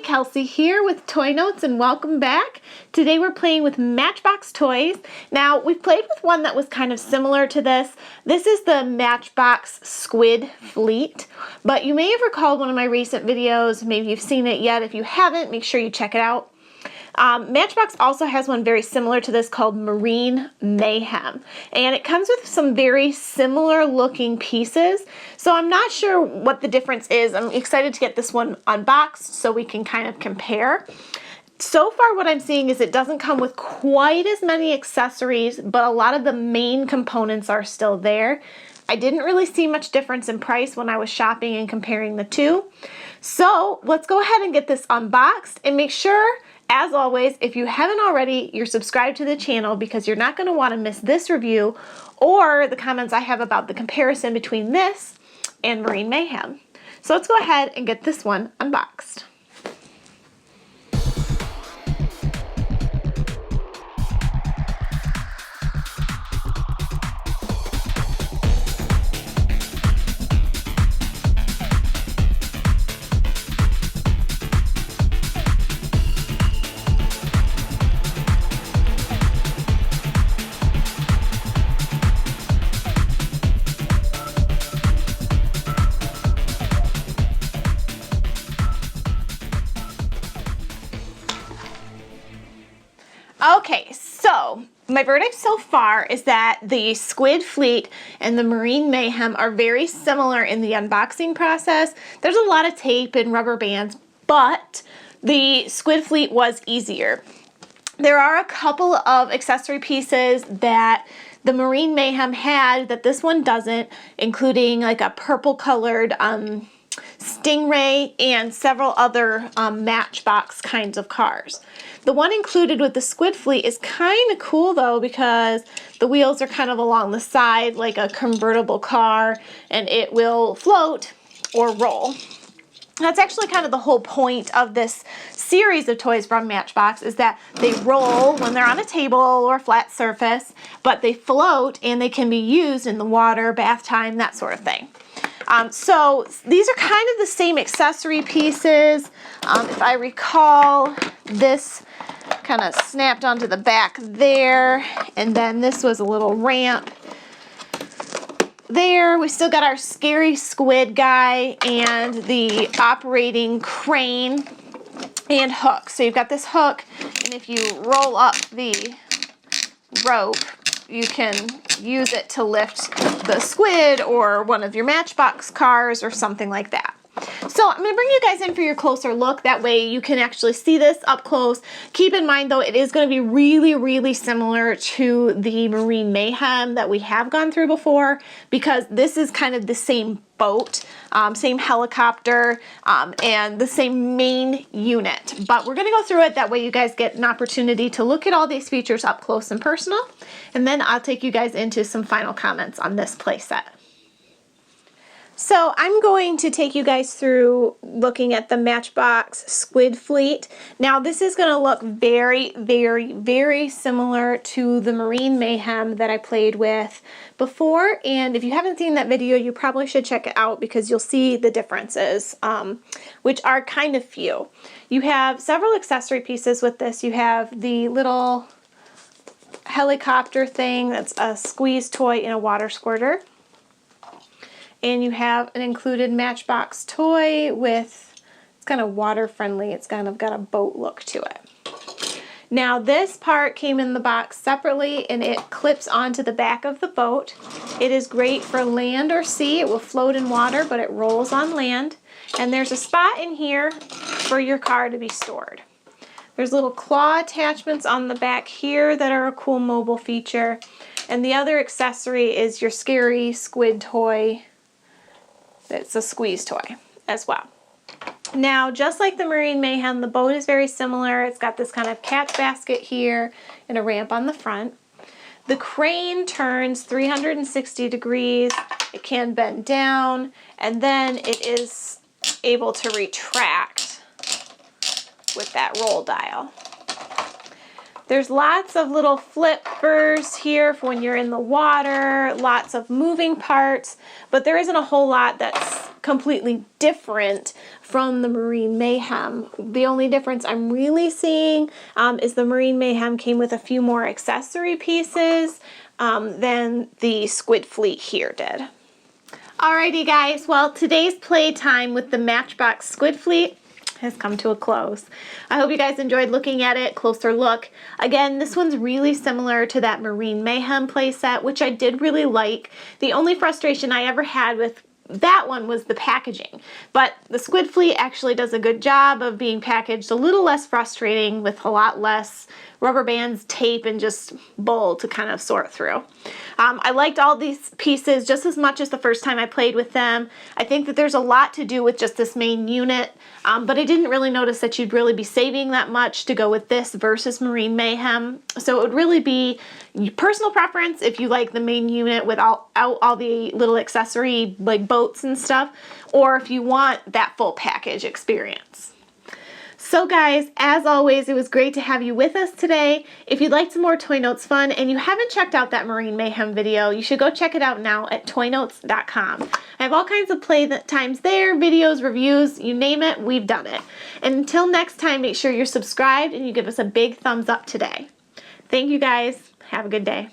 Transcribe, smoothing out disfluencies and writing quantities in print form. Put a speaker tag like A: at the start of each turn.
A: Kelsey here with Toy Notes and welcome back. Today we're playing with Matchbox toys. Now we've played with one that was kind of similar to this. This is the Matchbox Squid Fleet, but you may have recalled one of my recent videos. Maybe you've seen it yet. If you haven't, make sure you check it out. Matchbox also has one very similar to this called Marine Mayhem, and it comes with some very similar looking pieces, so I'm not sure what the difference is. I'm excited to get this one unboxed so we can kind of compare. So far what I'm seeing is it doesn't come with quite as many accessories, but a lot of the main components are still there. I didn't really see much difference in price when I was shopping and comparing the two. So let's go ahead and get this unboxed, and make sure, as always, if you haven't already, you're subscribed to the channel because you're not going to want to miss this review or the comments I have about the comparison between this and Marine Mayhem. So let's go ahead and get this one unboxed. Okay, so my verdict so far is that the Squid Fleet and the Marine Mayhem are very similar in the unboxing process. There's a lot of tape and rubber bands, but the Squid Fleet was easier. There are a couple of accessory pieces that the Marine Mayhem had that this one doesn't, including like a purple colored Stingray and several other Matchbox kinds of cars. The one included with the Squid Fleet is kind of cool though, because the wheels are kind of along the side like a convertible car, and it will float or roll. That's actually kind of the whole point of this series of toys from Matchbox, is that they roll when they're on a table or a flat surface, but they float and they can be used in the water, bath time, that sort of thing. So these are kind of the same accessory pieces. If I recall, this kind of snapped onto the back there, and then this was a little ramp there. We still got our scary squid guy and the operating crane and hook. So you've got this hook, and if you roll up the rope, you can use it to lift the squid or one of your Matchbox cars or something like that. So I'm going to bring you guys in for your closer look. That way you can actually see this up close. Keep in mind though, it is going to be really, really similar to the Marine Mayhem that we have gone through before, because this is kind of the same boat, same helicopter, and the same main unit. But we're going to go through it. That way you guys get an opportunity to look at all these features up close and personal. And then I'll take you guys into some final comments on this playset. So I'm going to take you guys through looking at the Matchbox Squid Fleet. Now this is going to look very, very, very similar to the Marine Mayhem that I played with before. And if you haven't seen that video, you probably should check it out because you'll see the differences, which are kind of few. You have several accessory pieces with this. You have the little helicopter thing that's a squeeze toy and a water squirter. And you have an included Matchbox toy with, it's kind of water friendly, it's kind of got a boat look to it. Now this part came in the box separately, and it clips onto the back of the boat. It is great for land or sea. It will float in water, but it rolls on land. And there's a spot in here for your car to be stored. There's little claw attachments on the back here that are a cool mobile feature. And the other accessory is your scary squid toy. It's a squeeze toy as well. Now, just like the Marine Mayhem, the boat is very similar. It's got this kind of catch basket here and a ramp on the front. The crane turns 360 degrees. It can bend down, and then it is able to retract with that roll dial. There's lots of little flippers here for when you're in the water, lots of moving parts, but there isn't a whole lot that's completely different from the Marine Mayhem. The only difference I'm really seeing is the Marine Mayhem came with a few more accessory pieces than the Squid Fleet here did. Alrighty guys, well today's playtime with the Matchbox Squid Fleet has come to a close. I hope you guys enjoyed looking at it, closer look. Again, this one's really similar to that Marine Mayhem playset, which I did really like. The only frustration I ever had with that one was the packaging, but the Squid Fleet actually does a good job of being packaged a little less frustrating with a lot less rubber bands, tape, and just bull to kind of sort through. I liked all these pieces just as much as the first time I played with them. I think that there's a lot to do with just this main unit, but I didn't really notice that you'd really be saving that much to go with this versus Marine Mayhem. So it would really be personal preference if you like the main unit without all the little accessory like boats and stuff, or if you want that full package experience. So guys, as always, it was great to have you with us today. If you'd like some more Toy Notes fun and you haven't checked out that Marine Mayhem video, you should go check it out now at toynotes.com. I have all kinds of play times there, videos, reviews, you name it, we've done it. And until next time, make sure you're subscribed and you give us a big thumbs up today. Thank you guys. Have a good day.